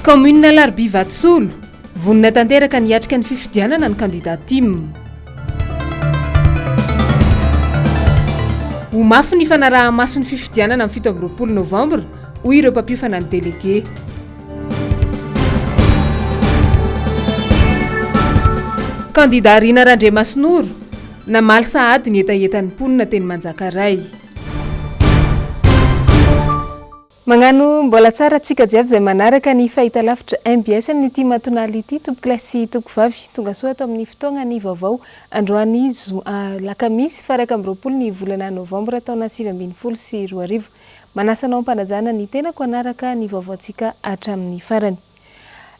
Commune Larby Vatsolo vonina tanteraka niatrika ny fifidianana ny candidatim. Ho mafy ny fanaraha-maso ny fifidianana amin'ny 7 Novambra hoy ireo mpapiofana ny délégué. Candidat Rina Randriamasinoro namaly sahady ny etaetan'ny mponina teny Manjakaray. Magnano mbola tsara atsika jiaby izay manaraka ny fahitalavitra MBS amin'ity matonala ity tompo-kilasy tokovavy tonga soa ato amin'ny fotoagna ny vaovao androany Alakamisy faraka amin'ny 20 ny volana Novambra taona 2024. Manasanao ampanajana ny tenako anaraka ny vaovaontsika hatramin'ny farany.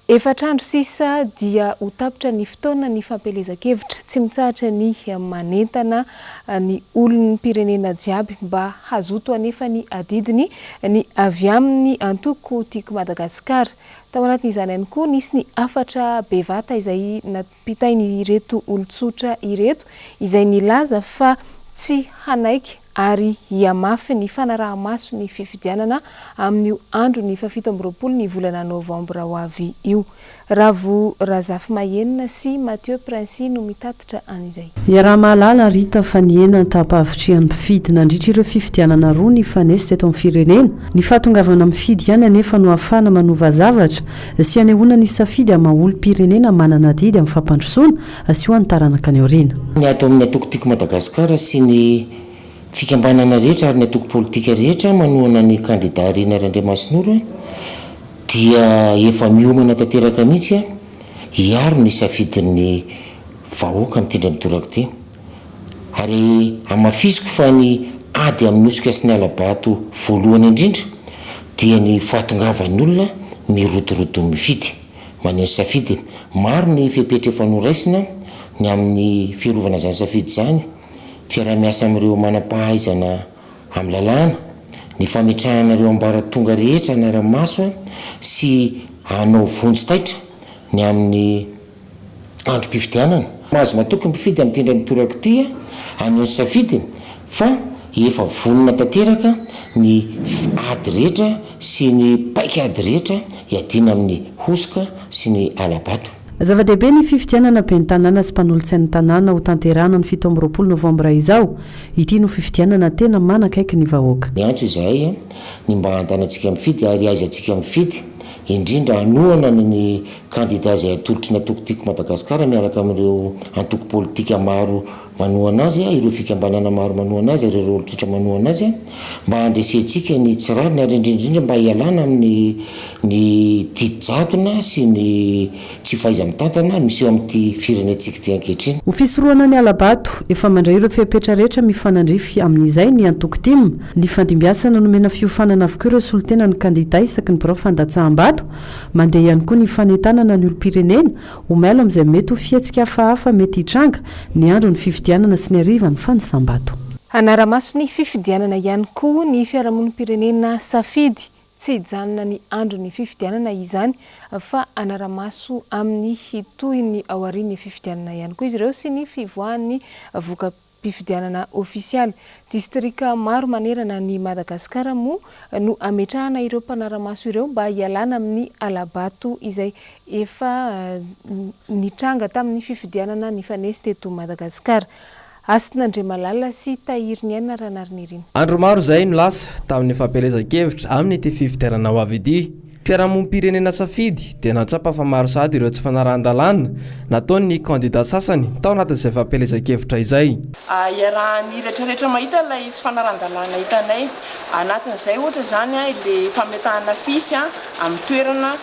Efatrandro sisa dia ho tapitra ny fotoana ny fampelezan-kevitra tsy mitsahatra ny manentana ny olon'ny pirenena jiaby mba hazoto anefa ny adidiny ny avy amin'ny antoko tiako Madagasikara. Tao anatin'izany ihany koa nisy ny afatra bevata izay napitainy ireto olon-tsotra ireto izay nilaza fa tsy hanaiky ary hiamafy ny fanaraha-maso ny fifidianana amin'io andro ny 17 ny volana Novambra ho avy io. Ravo Razafy Mahenina sy Mathieu Princy no mitatitra an'izay. Iaraha mahalala Rita fa ny enina tapavitrian'ny mpifidy nandritra ireo fifidianana roa ny fanesy teto amin'ny firenena. Ny fahatongavana mifidy ihany anefa no ahafana manova zavatra sy anehoana ny safidy amaolom-pirenena manana didy amin'ny fampandrosoana sy ho an'ny taranaka ny aoriana. Ny ato amin'ny atoko tiako Madagasikara sy ny fikambanana rehetra ary ny atoko politika rehetra manohana ny candidat Rina Randriamasinoro dia efa miomana tanteraka mihitsy hiaro ny safidin'ny vahoaka mitindra mitoraka ty. Ary amafisiko fa ny ady amin'ny osika sy ny alabato voalohany indrindra dia ny fahatongavan'ny olona mirotoroto mifidy maneho safidy. Maro ny fepetra efa noraisina ny amin'ny fiarovana zany safidy zany, fiarah-miasa amin'ireo manam-pahaizana amin'ny lalàna, ny fametrahanareo ambaratonga rehetra anara-maso sy hanao vonjy-taitra ny amin'ny androm-pifidianana. Mahazo matoky mpifidy amin'ny tendra mitoraka ity hanao safidy fa efa vonona tanteraka ny ady rehetra sy ny paika ady rehetra hiadiana amin'ny hosoka sy ny alabato. Zava-dehibe ny fifidianana ben'ny tanàna sy mpanolontsain'ny tanàna ho tanterana ny 17 Novambra izao. Ity no fifidianana tena manakaiky ny vahoaka. Ny antso izahay ny mba hantanantsika mifidy ary aizatsika mifidy indrindra hanohana ny candidat izay atolotry ny atoko tiako Madagasikara miaraka amin'ireo antoko politika maro manohana azy, ireo fikambanana maro manohana azy, ireo olon-tsotra manohana azy mba handresentsika ny tsirariny ary indrindra mba hialana amin'ny ny didi-jadona sy ny tsy fahaiza mitantana misy eo amin'ity firenentsika ty ankehitriny. Ho fisorohana ny alabato efa mandray ireo fepetra rehetra mifanandrify amin'izay ny antoko tim. Ny fandimbiasana nomena fiofanana avokoa ireo solotena ny candidat isaky ny birao fandatsaham-bato. Mandeha ihany koa ny fanentanana ny olo-pirenena ho mailo amin'izay mety ho fietsika hafahafa mety hitranga ny andro ny fifidianana sy ny hariva ny fanisambato. Anara-maso ny fifidianana ihany koa ny fiarahamonim-pirenena safidy tsy hijanona ny andro ny fifidianana izany fa anara-maso amin'ny hitoy ny aorian'ny fifidianana ihany koa izy ireo sy ny fivoahan'ny voka-pifidianana ofisialy. Distrika maro manerana ny Madagasikara moa no ametrahana ireo mpanara-maso ireo mba hialana amin'ny alabato izay efa nitranga tamin'ny fifidianana ny fanesy teto Madagasikara. Asin'Andriamalala sy Tahiriniana Ranarinirin. Andro maro zay no lasa tamin'ny fampelezan-kevitra amin'ny ity fifidianana ho avy ity. Fiarahamonim-pirenena safidy dia natsapa fa maro sady ireo tsy fanarahan-dalàna nataony candidat sasany tao anatin'izay fampelezan-kevitra izay. Iarahan'ny rehetrarehetra mahita ilay tsy fanarahan-dalàna hitanay anatin'izay ohatra zany ilay fametahana fisy amin'ny toerana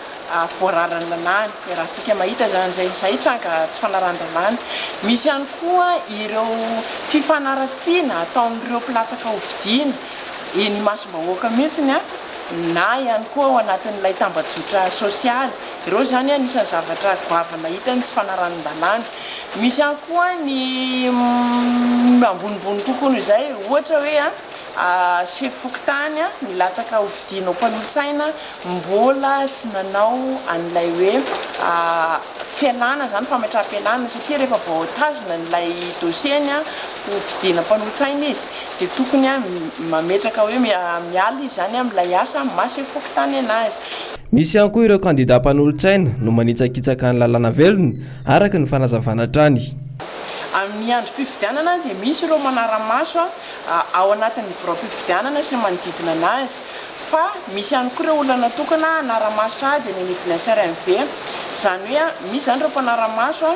voararan'ny lalàna, rahantsika mahita zany zay tranga tsy fanarahan-dalàna. Misy ihany koa ireo fifanaratsiana ataon'ireo mpilatsaka hovidiana eny masom-bahoaka mihitsiny na ihany koa ao anatin'ilay tambajotra sosialy. Ireo zany anisan'ny zavatra goavana hita ny tsy fanarahan-dalàna. Misy ihany koa ny ambonimbony kokoa noho izay ohatra hoe sefokotany milatsaka hovidiana ao mpanolontsaina mbola tsy nanao an'ilay hoe fialana zany fametraha-pialana satria rehefa voatazona n'ilay dosieny ho fidiana mpanolontsaina izy dia tokony mametraka hoe miala izy zany amin'ilay asa masy fokotany anazy. Misy ihany koa ireo kandida mpanolontsaina no manitsakitsaka ny lalàna velona araka ny fanazavana trany. Amin'ny androm-pifidianana dia misy ireo manara-maso ao anatin'ny birao-pifidianana sy manodidina anazy, fa misy ihany koa ireo olona natokana anara-maso sady ny anivon'ny SRMV. Zany hoe misy zany ireo mpanara-maso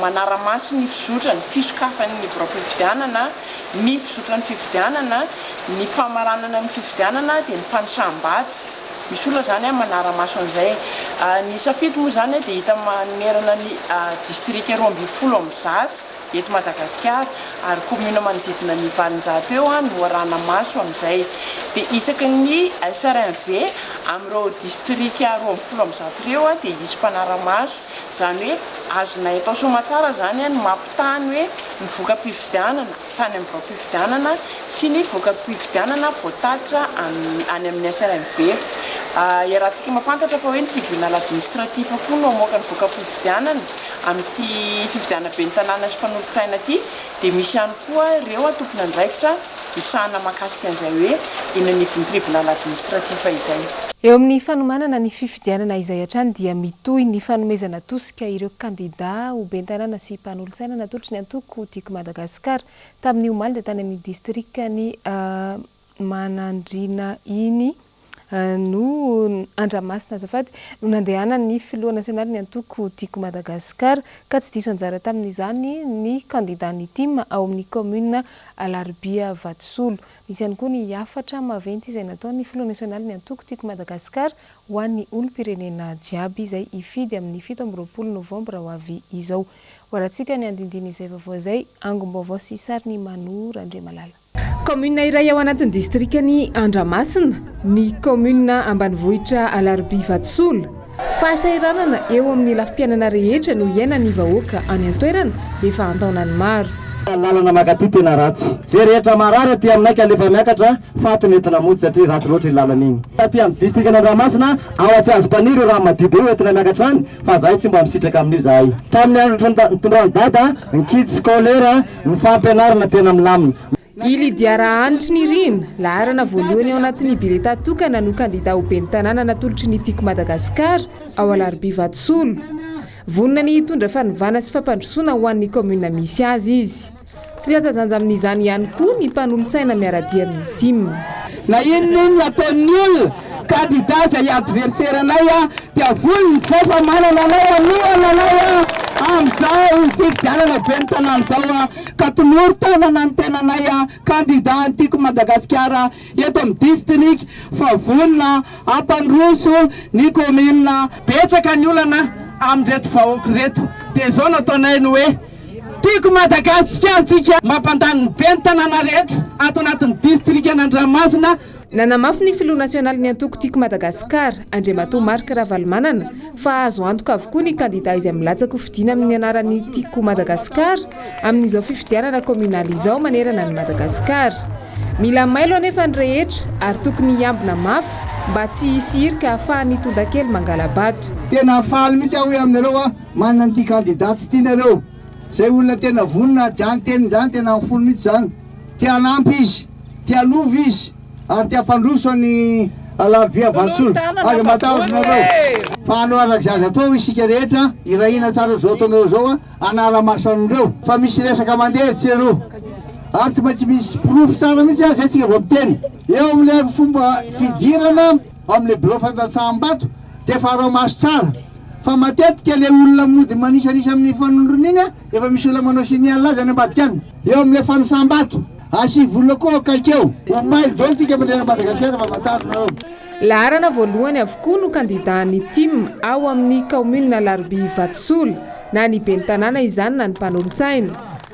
manara-maso ny fizotrany fisokafan'ny birao-pifidianana, ny fizotrany fifidianana, ny famaranana ny fifidianana dia ny fanosam-bato. Misy olona zany manara-maso an'izay. Ny safidy moa zany dia hita manerana ny distrika 12 eto Madagasikara ary commune manodidina ny valonjato eo no arahana maso amin'izay. Dia isaky ny SRMV amin'ireo distrika 12 ireo dia hisy mpanara-maso. Zany hoe azonay atao soamantsara zany ny mampitany hoe ny voka-pifidianana tany amin'ny birao-pifidianana sy ny voka-pifidianana voatatitra any amin'ny SRMV. Iarahantsika mahafantatra fa hoe ny tribunal administratif koa no amoaka ny voka-pifidianana amin'ity fifidiana be ny tanàna sy mpanolontsaina ity, dia misy ihany koa ireo tompona andraikitra isahana mahakasika an'izay hoe eny anivon'ny tribunal administratif izay. Eo amin'ny fanomanana ny fifidianana izay hatrany dia mitohy ny fanomezana tosika ireo kandida ho be ny tanàna sy mpanolontsaina natolotra ny antoko tiako Madagasikara tamin'ny omaly dia tany amin'ny distrikany Manandrina iny no Andramasina azafady no nandehanany ny filoha nasionaly ny antoko tiako Madagasikara ka tsy diso anjara tamin'izany ny kandidany tim ao amin'ny commune Alaribia Vatsolo. Misy ihany koa ny hafatra maventy izay nataony filoha nasionaly ny antoko tiako Madagasikara ho an'ny olom-pirenena jiaby izay hifidy amin'ny 17 Novambra ho avy izao. Hoaratsika ny andindiny izay vaovao izay angom-baovao sy sariny Manora Andriamalala. Commune iray ao anatin'ny distrikany Andramasina, ny commune ambanivohitra Alaribia Vatsolo. Fahasairanana eo amin'ny lafim-piainana rehetra no iainan'ny vahoaka any an-toerana efa antaonany maro. Lalana magaty tena ratsy. Zay rehetra marary aty aminay ka alefa miakatra faty nentina mody satria ratsy loatra lalana iny. Aty amin'ny distrikany Andramasina ao Atsiazopaniry raha madidy eo entina miakatra any fa zahay tsy mba misitraka amin'io zahay. Tamin'ny andro nitondrany dada ny kidy scolaire ny fampianarana tena milamina. Ilidiara Anitry ny Rina, laharana voalohany ao anatin'ny bileta tokana no kandida ho be ny tanàna natolotry ny tiako Madagasikara ao Alaribia Vatsolo. Vonona ny hitondra fanovana sy fampandrosoana ho an'ny commune misy azy izy. Tsy latadanja amin'izany ihany koa ny mpanolontsaina miaradia amin'ny tim. Na inona nataon'ny olona kandida izay adversaire anay dia volony fa manana anay alohana anay amin'izao fifidianana be ny tanàna izao ka tonoro tanana ny tenanay kandida tiako Madagasikara eto amin'ny district fa vonona ampandroso ny commune betsaka ny olana amin'reto vahoaka reto. Dia izao nataonay ny hoe tiako Madagasikara tsika mampandany be ny tanàna rehetra ato anatin'ny district Andramasina. Nanamafy ny filoha nasionaly ny antoko tiako Madagasikara Andriamatoa Marc Ravalomanana fa azo antoka avokoa ny kandida izay milatsaka ho fidiana amin'ny anarany tiako Madagasikara amin'izao fifidianana communal izao manerana ny Madagasikara. Mila mailo anefa ny rehetra ary tokony hiambina mafy mba tsy hisy irika ahafahany tonda-kely mangala-bato. Tena faly mitsy aho hoe aminareo manana an'ity kandidaty ity nareo. Zay olona tena vonona jany teny zany tena folo mitsy zany. Tia anampy izy, tia lovy izy ary tia mpandroso ny Alaribia Vatsolo. Ary matahotra nareo. Fa anao arak'izany atao isika rehetra irahina tsara zao ataonareo zao anara-maso anareo. Fa misy resaka mandeha tsy areo. Ary tsy maintsy misy proof tsara mitsy azy atsika vao miteny. Eo amin'ilay fomba fidirana amin'ilay bureau fandatsaham-bato dia farao maso tsara. Fa matetika ilay olona mody manisanisa amin'ny fanondrona iny efa misy olona manao signal azy any ambadika any. Eo amin'ilay fanosam-bato asy volona koa kaikeo. Omaily dolo tsika mandeha Madagasikara fa matarona. Laharana voalohany avokoa no kandidany tim ao amin'ny commune Alaribia Vatsolo na ny be ny tanàna izany na ny mpanolontsaina.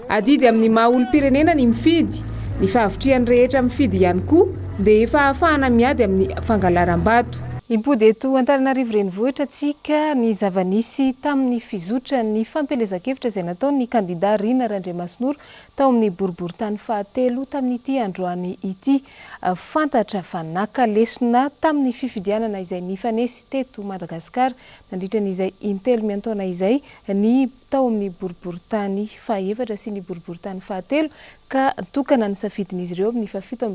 Adidy amin'ny maha olom-pirenena ny mifidy, ny fahavitriany rehetra mifidy ihany koa dia efa ahafahana miady amin'ny fangalaram-bato. Impody eto Antananarivo renivohitra atsika ny zava-nisy tamin'ny fizotra ny fampelezan-kevitra izay nataon'ny kandida Rina Randriamasinoro tao amin'ny boriboritany fahatelo tamin'ity androany ity. Fantatra fa naka lesona tamin'ny fifidianana izay nifanesy teto Madagasikara nandritran'izay intelo miantaona izay ny tao amin'ny boriboritany fahaefatra sy ny boriboritany fahatelo ka tokana ny safidin'izy ireo amin'ny fito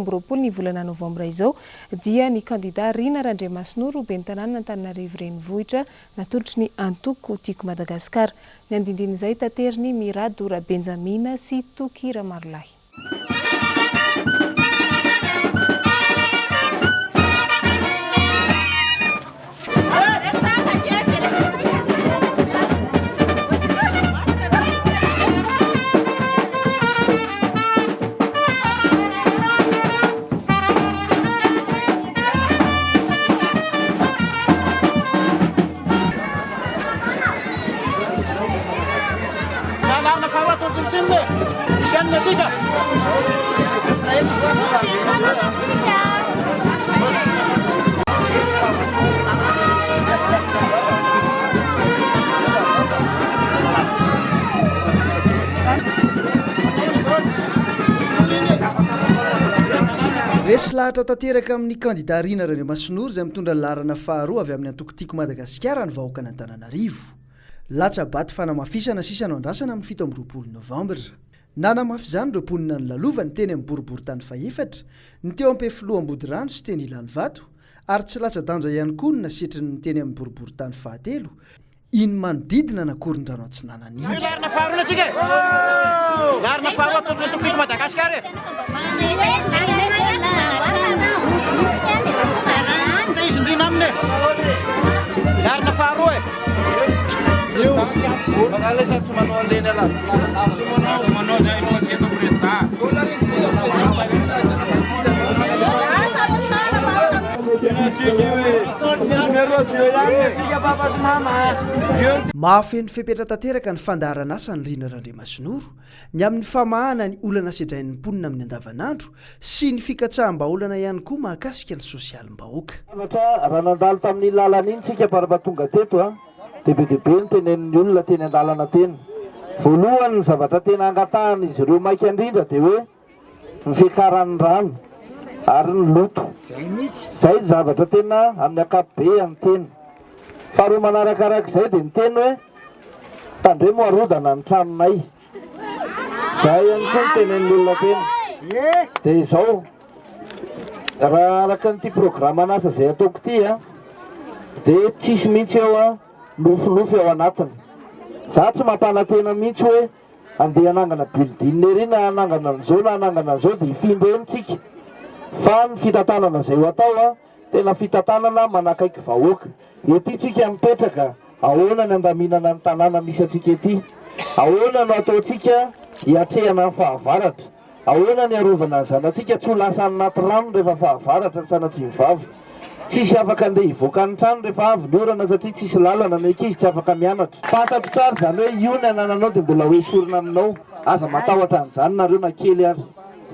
amby roapolo ny volana Novambra izao dia ny kandida Rina Randriamasinoro ben'ny tanàna Antananarivo renivohitra natolotry ny antoko tiako Madagasikara. Ny andindin'izay tateriny Miradora Benjamina sy Tokira Marolahy. Resy lahatra tanteraka amin'ny kandida Rina Randriamasinoro izay mitondra larana faharoa avy amin'ny antoko tiako Madagasikara ny vahoaka ny Antananarivo. Latsabaty fanamafisana sisa no andrasana amin'ny 7 Novambra. Nanamafy izany ireo mponina ny lalova ny teny amin'ny boriboritany faefatra, ny teo am-pefiloha Ambodirandrano sy teny Ilany Vato, ary tsy latsa-danja ihany koa ny nasitriny ny teny amin'ny boriboritany fahatelo, iny manodidina na koron-drano atsinanany. Larina faharoa atsika. Larina faharoa atolotry ny tiako Madagasikara. Larina faharoa tsy manao an'ireny ala. Tsy manao zay eto président. Mahafeno fepetra tanteraka ny fandaharana asa ny Rina Randriamasinoro ny amin'ny famahana ny olana sedrain'ny mponina amin'ny andavanandro sy ny fikatsaham-baolana ihany koa mahakasika ny sosialim-bahoaka. Raha nandalo tamin'ny lalana iny tsika parabatonga teto dehibe ny tenen'ny olona teny an-dalana teny. Voalohany ny zavatra tena angatahana izy ireo maika indrindra dia hoe ny fiakaran'ny rano ary ny loto. Zay zavatra tena amin'ny ankapobeny teny. Faharoa manarakarak'izay dia ny teny hoe tandremo arodana ny tranonay. Zay ihany koa ny tenen'ny olona teny. Dia izao raha araka n'ity programma asa izay ataoko ity dia tsisy mihitsy eo nofinofy ao anatiny. Za tsy mampanantena mihitsy hoe andeha anangana building ery na anangana an'izao na anangana an'izao dia hifindreny tsika. Fa ny fitantanana izay ho atao tena fitantanana manakaiky vahoaka. Ety tsika mipetraka, ahoana ny andaminana ny tanàna misy atsika ety, ahoana no ataotsika hiatrehana ny fahavaratra, ahoana ny arovana ny zanatsika tsy ho lasa anaty rano rehefa fahavaratra ny sanatsivavy. Tsisy afaka andeha hivoaka ny trano rehefa avy ny orana satria tsisy lalana ny ankizy tsy afaka mianatra. Fantatro tsara izany hoe io ny anananao dia mbola hoe sorona aminao. Aza matahotra an'izany nareo na kely ary.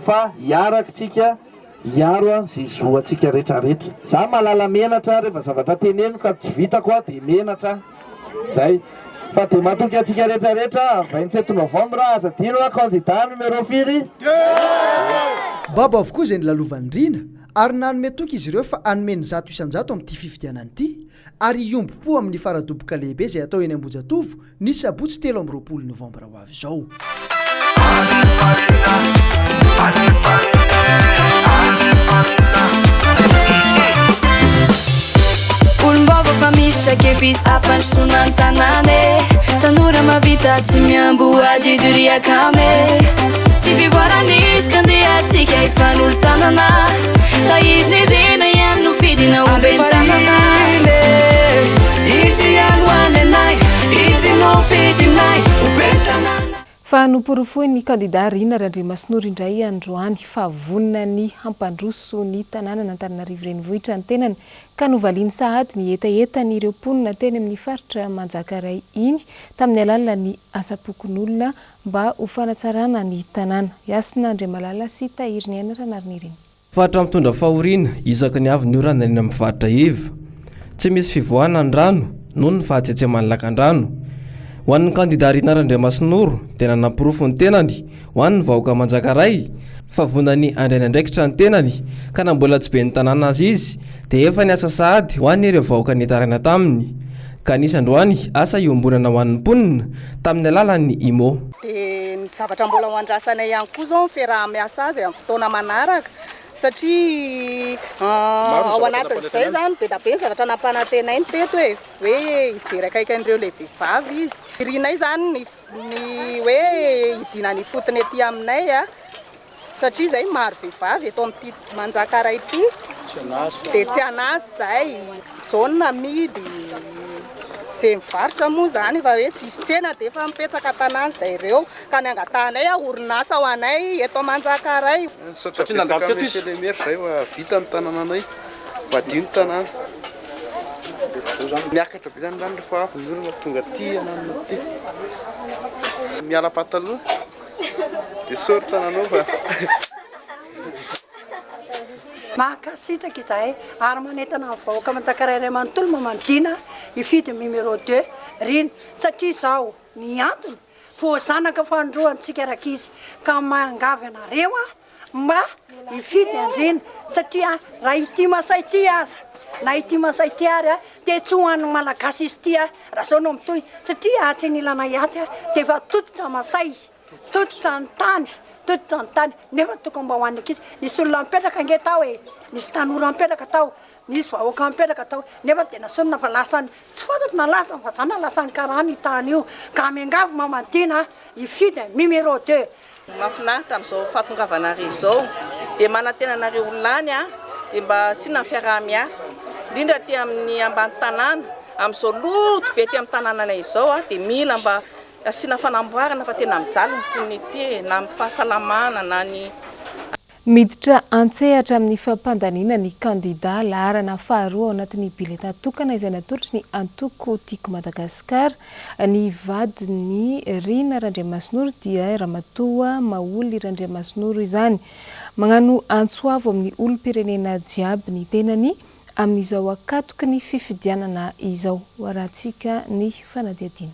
Fa hiaraka tsika hiaro zay zoantsika rehetrarehetra. Za malala menatra rehefa zavatra teneno ka tsy vitako dia menatra. Zay. Fa dia matoky antsika rehetrarehetra 27 Novambra aza dino kandida numéro 4. Baba avokoa izay nilalovan'ny Rina ary nanome toky izy ireo fa anomeny 100 isan-jato amin'ity fifidianana ity ary iombo-po amin'ny faradoboka lehibe izay atao eny Ambojatovo ny sabotsy 7 Novambra ho avy izao. Olombava fa misy trakefisy ampandrosona ny tanàna tanora mavita tsy miamboady doriakame tsy fivoaranisy ka andeha atsika hifanolo tanana tahiry ny rena ihany no fidina ombeny tanana izy ihany hoanenay izy no fidinay ombeny tanana. Fa noporofoy ny kandida Rina Randriamasinoro indray androany favonina ny hampandroso ny tanàna n'Antananarivo renivohitra ny tenany ka novaliany sahady ny etaetan'ireo mponina teny amin'ny faritra Manjakaray iny tamin'ny alalan'ny asapokon'olona mba ho fanatsarana ny tanàna. Yasina Andriamalala sy Tahiry Nianatra Nariniriny. Fatra mitondra fahoriana isaky ny avy ny orana eny amin'ny faritra iva. Tsy misy fivoahana ny rano noho ny fahatsetsehana lakan-drano. Ho an'ny kandida Rina Randriamasinoro tena nampirofo ny tenany ho an'ny vahoaka Manjakaray fa vonany andrainandraikitra ny tenany ka na mbola tsy be ny tanàna azy izy dia efa niasa sahady ho an'ireo vahoaka netaraina taminy. Ka nisandroany asa iombonana ho an'ny mponina tamin'ny alalan'ny IMO. Dia ny zavatra mbola ho andrasanay ihany koa zao fiaraha-miasa azy amin'ny fotoana manaraka satria ao anatin'izay zany be da be ny zavatra nampanantenay teto hoe hijery akaikan'ireo le vehivavy izy. Irinay zany ny hoe hidina ny fotony ety aminay satria zay maro vehivavy eto amin'ity Manjakaray ity dia tsy anazy zay zona midy se mivarotra moa zany fa hoe tsisy tsena dia efa mipetsaka tanàna zay ireo ka ny angatanay orinasa ho anay eto Manjakaray satria nandalo teto izy zay vita ny tanànanay madio ny tanàna miakatra be zany rano rehefa avy ny olona tonga ty ananana ty miala pataloha dia sôry tanànao fa mahakasitraka izahay ary manentana ny vahoaka Manjakaray ray manontolo mamandina hifidy numéro 2 Rina satria izao ny antony voazanaka fandroantsika rakizy ka mangavy anareo mba hifidy Rina satria raha ity masay ty aza na ity masay ty ary dia tsy ho an'ny malagasy izy ty raha zao no mitohy satria tsy nilana iatsy dia efa tototra masay tototra ny tany nefa tokony mba hoan'ny ankizy nisy olona mipetraka ange tao nisy tanora mipetraka tao nisy vahoaka mipetraka tao nefa dia nasonona fa lasany tsy fantatro na lasany fa zany lasany karany tany io ka miangavy mamadina hifidy numéro 2. Mahafinaritra amin'izao fahatongavanareo izao dia manantenanareo olany dia mba sina fiaraha-miasa indrindra ty amin'ny ambany tanàna amin'izao loto be ty amin'ny tanànanay izao dia mila mba asina fanamboarana fa tena mijaly ny mponity na amin'ny fahasalamana na ny miditra antsehatra amin'ny fampandaniana ny kandida laharana faharoa ao anatin'ny bileta tokana izay natolotry ny antoko tiako Madagasikara ny vadiny Rina Randriamasinoro dia ramatoa Maoly Randriamasinoro izany magnano antsoavo amin'ny olom-pirenena jiaby ny tenany amin'izao akatoky ny fifidianana izao waratsika ny fanadiadiana.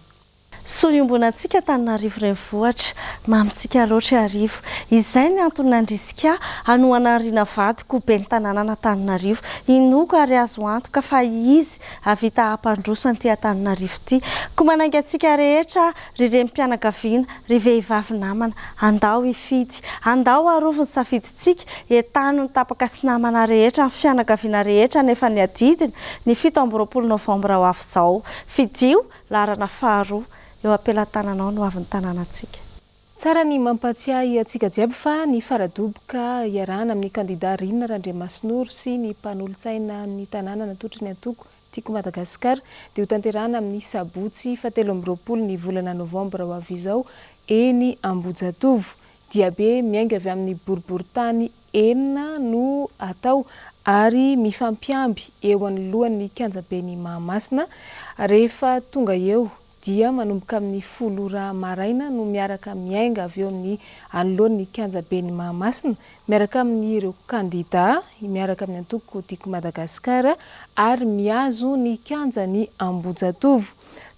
Soniombonantsika Antananarivo renivohitra mamitsika loatra arivo izay ny antony nandrisika hanoana Rina vadiko be ny tanàna Antananarivo inoko ary azo antoka fa izy avita hampandroso an'ity Antananarivo ity ko manaiky antsika rehetra ry renim-pianakaviana ry vehivavy namana andao hifidy andao arovo ny safiditsika etano ny tapaka sy namana rehetra ny fianakaviana rehetra nefa ny adidiny ny 7 Novambra ho avy izao fidio laharana faharoa eo ampelantananao no avy ny tanànantsika. Tsara ny mampatsiahy antsika jiaby fa ny faradoboka iarahana amin'ny kandida Rina Randriamasinoro sy ny mpanolotsaina ny tanàna natolotry ny antoko tiako Madagasikara dia ho tanterahana amin'ny sabotsy 17 ny volana Novambra ho avy izao eny Ambojatovo dia be miainga avy amin'ny boriboritany enina no atao ary mifampiamby eo anoloan'ny kianjabeny Mahamasina rehefa tonga eo dia manomboka amin'ny 10 maraina no miaraka miainga avy eo amin'ny anoloan'ny kianjabeny Mahamasina miaraka amin'ireo kandida miaraka amin'ny antoko tiako Madagasikara ary miazo ny kianjany Ambojatovo.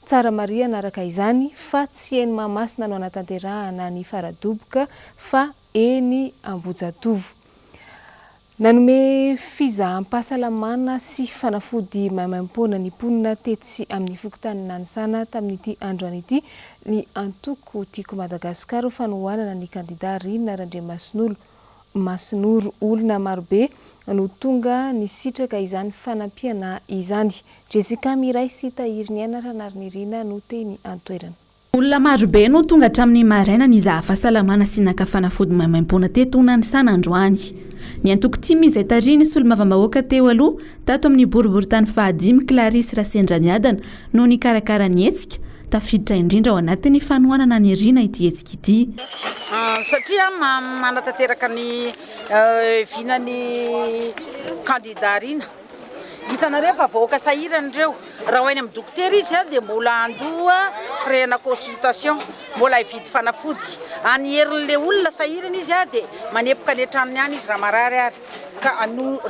Tsara Maria anaraka izany fa tsy eny Mahamasina no anatanterahana ny faradoboka fa eny Ambojatovo. Nanome fizaham-pahasalamana sy fanafody maimaim-poana ny mponina tetsy amin'ny fokontany Nanisana tamin'ity androany ity ny antoko tiako Madagasikara fanohanana ny kandida Rina Randriamasinoro olona marobe no tonga ny sitraka izany fanampiana izany. Jessica Miray sy Tahiry Nianatra narin'ny Rina no teny antoerana. Olona marobe no tonga hatramin'ny maraina ny zahafahasalamana sy naka fanafody maimaim-poana teto Nanisana androany. Ny antoko timy izay tariny sy olom-bavambahoaka teo aloha tato amin'ny boriboritany fahadimy Clarisy Rasendra miadana no ny karakara ny hetsika tafiditra indrindra ao anatin'ny fanohanana ny Rina ity hetsika ity. Satria manatanteraka ny vinany kandida Rina. Hitanareo fa vahoaka sahirana ireo raha hoany amin'ny dokotera izy dia mbola andoha frais-na consultation mbola hividy fanafody anyherin'le olona sahirana izy dia manepoka le tranony any izy raha marary ary ka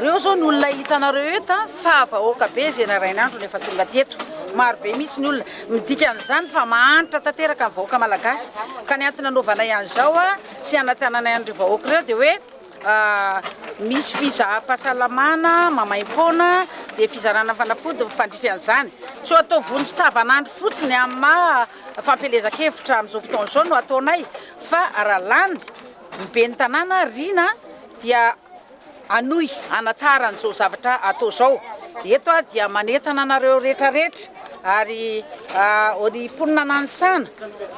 reo zao ny olona hitanareo eto fa vahoaka be zay narainandro nefa tonga teto maro be mihitsy ny olona midika an'izany fa mahanitra tanteraka ny vahoaka malagasy ka ny antony anaovana ihany zao sy anatanana ihany reo vahoaka ireo dia hoe misy fizaha-pahasalamana mamaim-pona dia fizarana fanafody mifandrify an'izany tsy atao vonjy-tavanandro fotsiny amin'ny maha fampelezan-kevitra amin'izao fotoana izao no ataonay fa raha lany mibe ny tanàna riana dia anohy anatsara n'izao zavatra atao izao eto dia manetana anareo rehetrarehetra ary ponina nanisana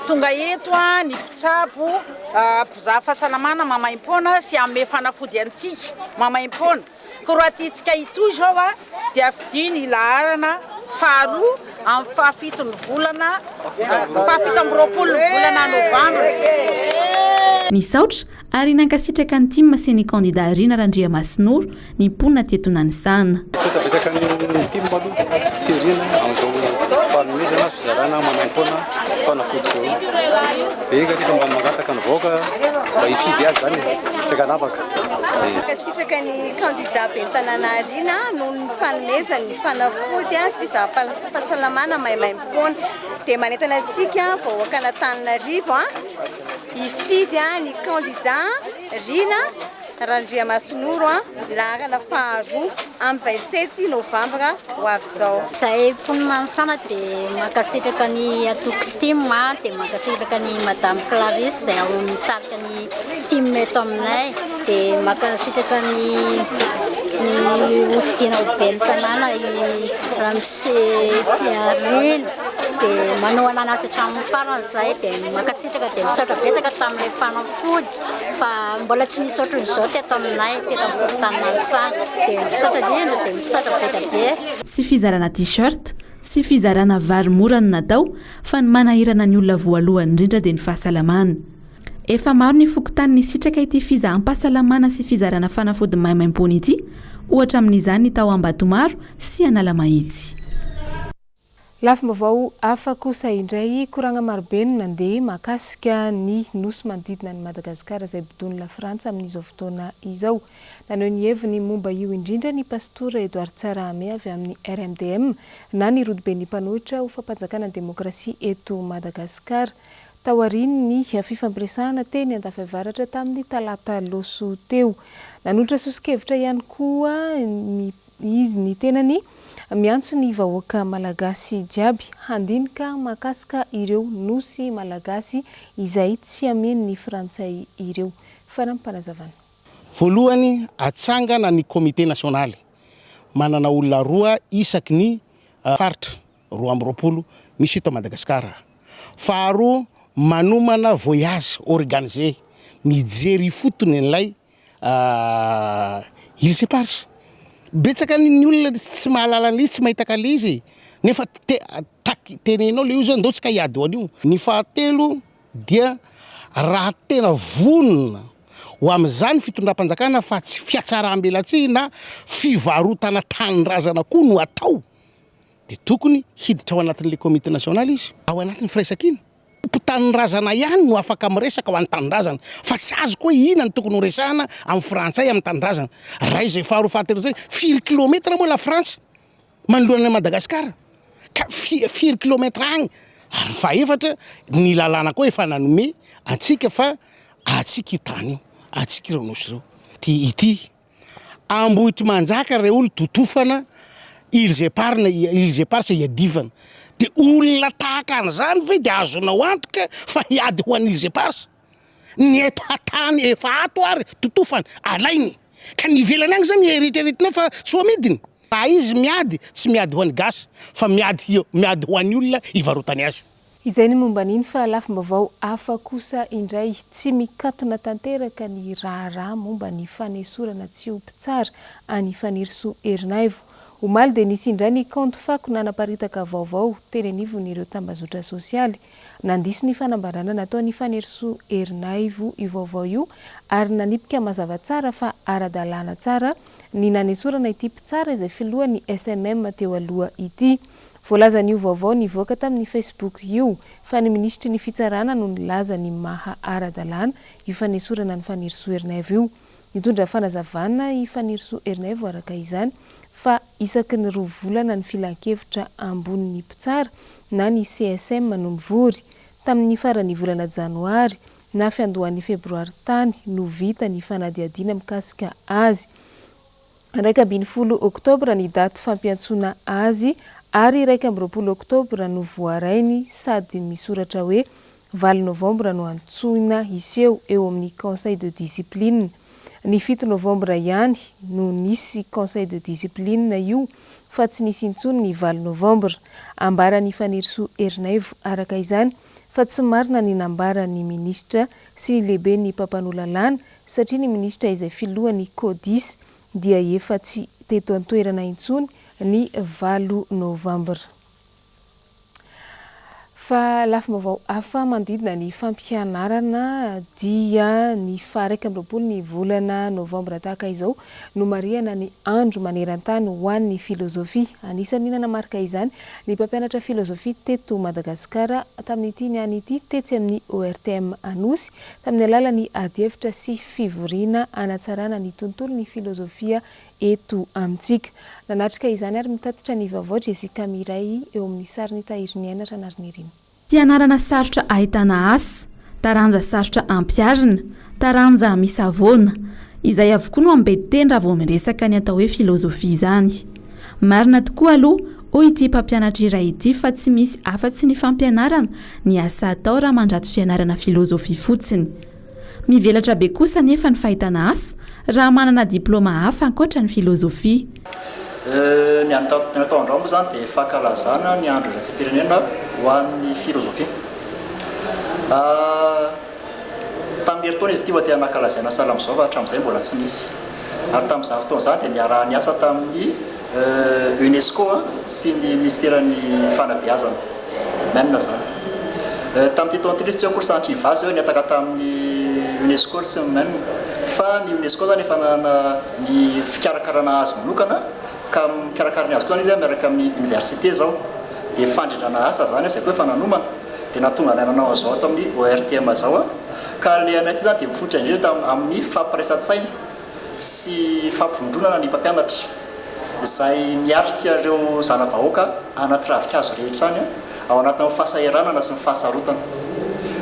tonga eto ny mpitsabo mpizaha fahasalamana mamaim-pona sy ame fanafody antsika mamaim-pona ko raha titsika ito zao dia fidiny ilaharana faharoa amin'ny fahafitony volana fahafito amby roapolo volana novambra nisaotra ary nankasitraka ny tima sy ny candidat Rina Randriamasinoro ny mponina teto Nanisana. Saotra betsaka ny tima aloha sy Rina amin'izao fanomezana fizarana mamaim-pona fanafody zao. Eka rehefa mba mangataka ny vahoaka mba hifidy azy zany tsy akanapaka. Nankasitraka ny candidat ben'ny tanàna Rina noho ny fanomezany ny fanafody sy fizaha-pahasalamana maimaim-pona dia manentana antsika vahoaka Antananarivo hifidy ny candidat Rina Randriamasinoro larana faharoa amin'ny 27 novambra ho avy izao. Zahay mponina Nanisana dia mankasitraka ny atoko tim dia mankasitraka ny madame Clarisse izay ao mitarika ny tim eto aminay dia mankasitraka ny hofidiana ho ben'ny tanàna Ramse Rina dia manao ananasy hatramin'ny farany izay dia mankasitraka dia misaotra betsaka tamin'ilay fanafody fa mbola tsy nisy ohatran'izao teto aminay teto amin'ny fokontany Nanisana dia misaotra rindra dia misaotra be. Sy fizarana t-shirt sy fizarana vary mora no natao fa ny manahirana ny olona voalohany indrindra dia ny fahasalamana. Efa maro ny fokontany ny sitraka ity fizahan-pahasalamana sy fizarana fanafody maimaim-pona ity, ohatra amin'izany ny tao Ambatomaro sy Analamahitsy. Lafim-baovao hafa kosa indray koragna marobe no nandeha mahakasika ny nosy manodidina ny Madagasikara izay bodon'ny Lafrantsa amin'izao fotoana izao. Naneho ny heviny momba io indrindra ny pastora Edouard Tsarame avy amin'ny RMDM na ny rodiben'ny mpanohitra ho fampanjakana ny demokrasia eto Madagasikara. Tao aoriany ny fifampiresahana teny andafavaratra tamin'ny talata loso teo. Nanotra sosikevitra ihany koa ny tenany miantso ny vahoaka malagasy jiaby handinika mahakasika ireo nosy malagasy izay tsy amen'ny frantsay ireo. Fanampanazavana. Voalohany atsangana ny komite nasionaly manana olona roa isaky ny faritra 20 misy eto Madagasikara. Faharoa manomana voyage organisé mijery fotony an'ilay il se passe. Betsaka ny olona tsy mahalala an'izy tsy mahita kalizy nefa tenenao le io zao ndao tsika hiady ho an'io. Ny fahatelo dia raha tena vonona ho amin'izany fitondram-panjakana fa tsy fiatsaram-belatsy na fivarotana tanindrazana koa no atao dia tokony hiditra ao anatin'le komite nasionaly izy ao anatin'ny firaisan-kina. Tanindrazana ihany no afaka miresaka ho an'ny tanindrazana fa tsy azo koa ina ny tokony ho resahana amin'ny frantsay amin'ny tanindrazana. Raha izay faharoa fahatelo zay 4 kilometra moa la France manoloana Madagasikara ka 4 kilometra agny ary faefatra ny lalàna koa efa nanome antsika fa atsika io tany io atsika ireo nosy ireo ity ambohitry manjaka re olo totofana ilzepar sy iadivana dia olona tahaka an'izany ve dia azonao antoka fa hiady ho an'ilze parsa ny eto hatany efa ato ary totofany alainy ka ny velany agny zany eritreretinao fa tsy ho amidiny. Raha izy miady tsy miady ho an'ny gasy fa miady ho an'ny olona hivarotany azy. Izay ny momba n'iny fa lafim-baovao hafa kosa indray tsy mikatona tanteraka ny raharaha momba ny fanesorana tsy ompy tsara any Fanirisoa Erinaivo. Omaly dia nisy indray ny compte fako nanaparitaka vaovao teny anivon'ireo tambazotra sosialy. Nandiso ny fanambarana nataon'ny Fanirisoa Erinaivo io vaovao io ary nanipika mazava tsara fa ara-dalàna tsara ny nanesorana ity mpitsara izay filohan'ny SMM teo aloha ity. Voalaza n'io vaovao nivoaka tamin'ny Facebook io fa ny ministry ny fitsarana no nilaza ny maha ara-dalàna io fanesorana ny faniriso Ernève io. Nitondra fanazavana i faniriso Ernève araka izany fa isaky ny 2 volana ny filan-kevitra ambony mpitsara na ny CSM no mivory tamin'ny farany volana janoary na fiandohan'ny febroary tany no vita ny fanadiadiana mikasika azy. 20 oktobra ny daty fampiantsona azy ary 20 oktobra no voarainy sady misoratra hoe 20 novambra no antsoina iseho eo amin'ny conseil de discipline. Ny 7 novambra ihany no nisy conseil de discipline io fa tsy nisy intsony ny 20 novambra. Ambarany faniriso Ernève araka izany fa tsy marina ny nambarany ministra sy ny lehibe ny mpampanolalàna satria ny ministra izay filohan'ny CODIS dia efa tsy teto an-toerana intsony ny 20 novambra. Fa lafim-baovao hafa manodidina ny fampianarana dia ny 12 ny volana novambra tahaka izao no mariana ny andro maneran-tany ho an'ny filozofia. Anisan'ny nanamarika izany ny mpampianatra filozofia teto Madagasikara tamin'ity niany ity tetsy amin'ny ORTM Anosy tamin'ny alalan'ny adi-hevitra sy fivoriana anatsarana ny tontolon'ny filozofia eto amintsika. Nanatrika izany ary mitatitra ny vaovao Jessica Miray eo amin'ny sariny tahiriny aina Ranarynirina. Fianarana sarotra ahitana asa, taranja sarotra ampiarina, taranja misavoana, izay avokoa no ambediteny raha vao miresaka ny atao hoe filozofia izany. Marina tokoa aloha hoy ity mpampianatra iray ity fa tsy misy afa-tsy ny fampianarana ny asa atao raha mandrato fianarana filozofia fotsiny. Mivelatra be kosa nefa ny fahitana asa raha manana diplôma hafa ankoatra ny filozofia. Ny atao andrombo zany dia fankalazana ny andro raisam-pirenena ho an'ny filozofia. Tamin'ny herintaona izy ity mba tia nankalazaina salamizao fa hatramin'izay mbola tsy misy. Ary tamin'izany fotoana izany dia niarahany asa tamin'ny UNESCO sy ny ministeran'ny fanabeazana menina zany. Tamin'ity taona ity tsy akory santrivavy zao niataka tamin'ny UNESCO sy ny menina fa ny UNESCO zany efa nanana ny fikarakarana azy manokana ka mikarakarany azy koa izy miaraka amin'ny université zao dia fandrindrana asa zany izay koa efa nanomana dia natonga nananao zao ato amin'ny ORTM zao ka le anay ity zany dia mifotra indrindra amin'ny fampiresan-tsaina sy fampivondronana ny mpampianatra izay miatrika ireo zana-bahoaka anaty ravikazo rehetra any ao anatin'ny fahasaheranana sy ny fahasarotana.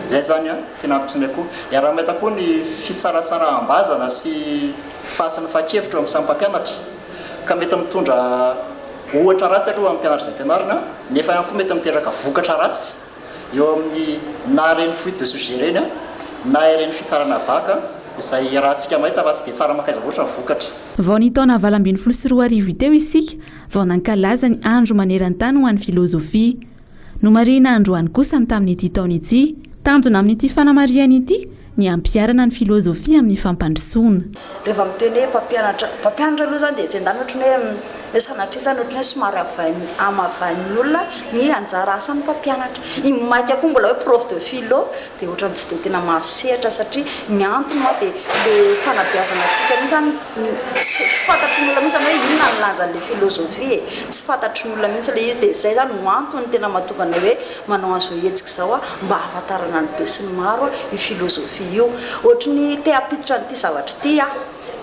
Zay zany tena antoko koa iara-mahita koa ny fitsaratsaraham-bazana sy fahasan'ny fankevitra amin'ny samy mpampianatra ka mety mitondra ohatra ratsy aloha amin'ny mpianatra izay mpianarana nefa ihany koa mety miteraka vokatra ratsy eo amin'ny na reny fuite de sujet reny na ireny fitsarana baka izay rahantsika mahita fa tsy dia tsara makaiza loatra ny vokatra. Vao ny taona 2024 teo isika vao nankalaza ny andro maneran-tany ho an'ny filozofia. No marina androany kosa ny tamin'ity taona ity tanjona amin'ity fanamariana ity ny ampiarana ny filozofia amin'ny fampandrosoana. Rehefa miteny hoe mpampianatra aloha zany dia tsy endany ohatrany hoe sanatrisany ohatrany hoe somary amavain'ny olona ny anjara asan'ny mpampianatra. Imaika koa mbola hoe prof de philo dia ohatrany tsy dia tena mahasehatra satria ny antony moa dia le fanabeazana antsika mihitsy zany tsy fantatry ny olona mihitsy zany hoe inona ny lanjan'le filozofia tsy fantatry ny olona mihitsy le izy dia izay zany no antony tena mahatonga hoe manao azo hetsika zao mba hahafantarana ny be sy ny maro ny filozofia io. Ohatrany te hampiditra n'ity zavatra ity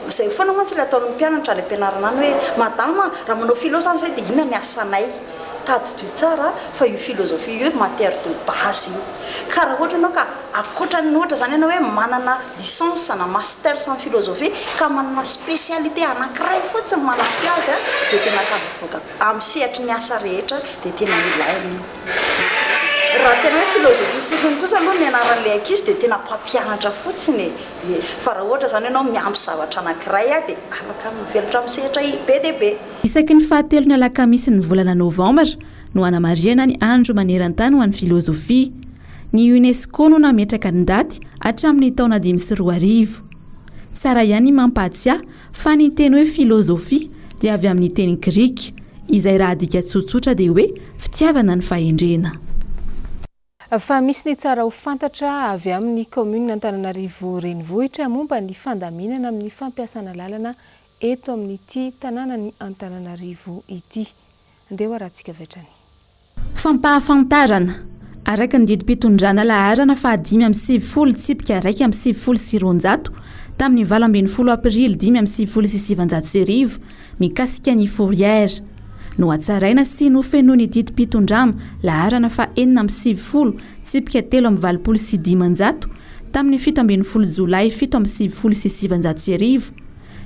izay foana mantsy ilay ataon'ny mpianatra ilay ampianarana any hoe madama raha manao philo zany izay dia inona ny asanay tadidio tsara fa io filozofia io matière de base io ka raha ohatra ianao ka akoatran'ny ohatra zany ianao hoe manana licence na master en philosophie ka manana spécialité anankiray fotsiny manampy azy dia tena tavovoaka amin'ny sehatry ny asa rehetra dia tena ilainy. Raha tena hoe filozofia fotsiny kosa aloha ny anaran'ilay ankizy dia tena mpampianatra fotsiny fa raha ohatra zany ianao miampy zavatra anankiray dia afaka mivelatra amin'ny sehatra be dia be. Isaky ny 7 ny Alakamisy ny volana Novambra no hanamariana ny andro maneran-tany ho an'ny filozofia. Ny UNESCO no nametraka ny daty hatramin'ny taona 2024. Tsara ihany mampahatsiahy fa ny teny hoe filozofia dia avy amin'ny teny grika izay raha dika tsotsotra dia hoe fitiavana ny fahendrena. Fa misy ny tsara ho fantatra avy amin'ny commune Antananarivo renivohitra momba ny fandaminana amin'ny fampiasana lalana eto amin'ity tanàna ny Antananarivo ity. Andeha rahantsika vetrany. fampahafantarana araka ny didim-pitondrana laharana fa 5:70 tsipika 1:70 tamin'ny 20 aprily 5:77 mikasika ny fourrière no atsaraina sy nofenoany didim-pitondrana laharana fa 4:70 tsipika 3:25 tamin'ny 17 jolay 7:77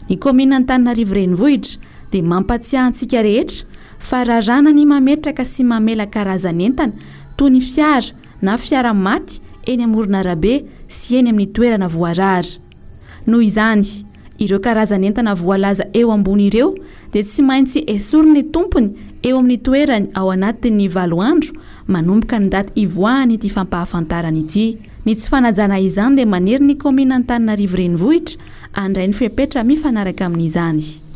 ny komina Antananarivo renivohitra dia mampatsiahy antsika rehetra fa rarana ny mametraka sy mamela karazan'entana toy ny fiara na fiara maty eny amoron'arabe sy eny amin'ny toerana voarara. Noho izany, ireo karazan'entana voalaza eo ambony ireo dia tsy maintsy esoriny tompony eo amin'ny toerany ao anatin'ny 7 andro manomboka ny daty ivoahany ity fampahafantarana ity. Ny tsy fanajana izany dia manery ny komina Antananarivo renivohitra andray ny fepetra mifanaraka amin'izany.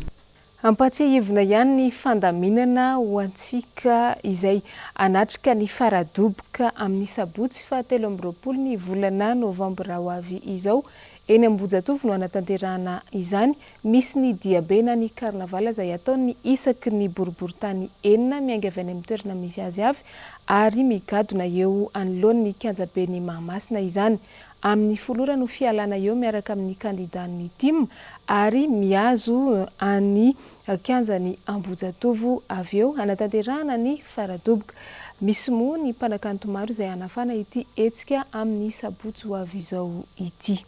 Ampatsiahivina ihany ny fandaminana ho antsika izay anatrika ny faradoboka amin'ny sabotsy 17 ny volana Novambra ho avy izao eny Ambojatovo no anatanterahana izany. Misy ny diabe na ny karnaval izay ataony isaky ny boriboritany enina miainga avy any amin'ny toerana misy azy avy ary migadona eo anoloan'ny kianjabeny Mahamasina izany. Amin'ny folora no fialana eo miaraka amin'ny kandidan'ny tim ary miazo any kianjany Ambojatovo avy eo anatanterahana ny faradoboka. Misy moa ny mpanakanto maro izay anafana ity hetsika amin'ny sabotsy ho avy izao ity.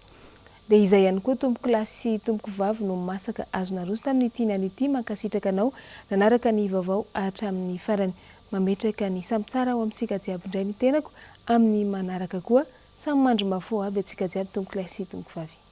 Dia izay ihany koa tompoko lahy sy tompoko vavy no masaka azona roso tamin'ity niany ity mankasitraka anao nanaraka ny vaovao hatramin'ny farany. Mametraka ny samy tsara ao amintsika jiaby indray ny tenako amin'ny manaraka koa samy mandro mafo aby antsika jiaby tompoko lahy sy tompoko vavy.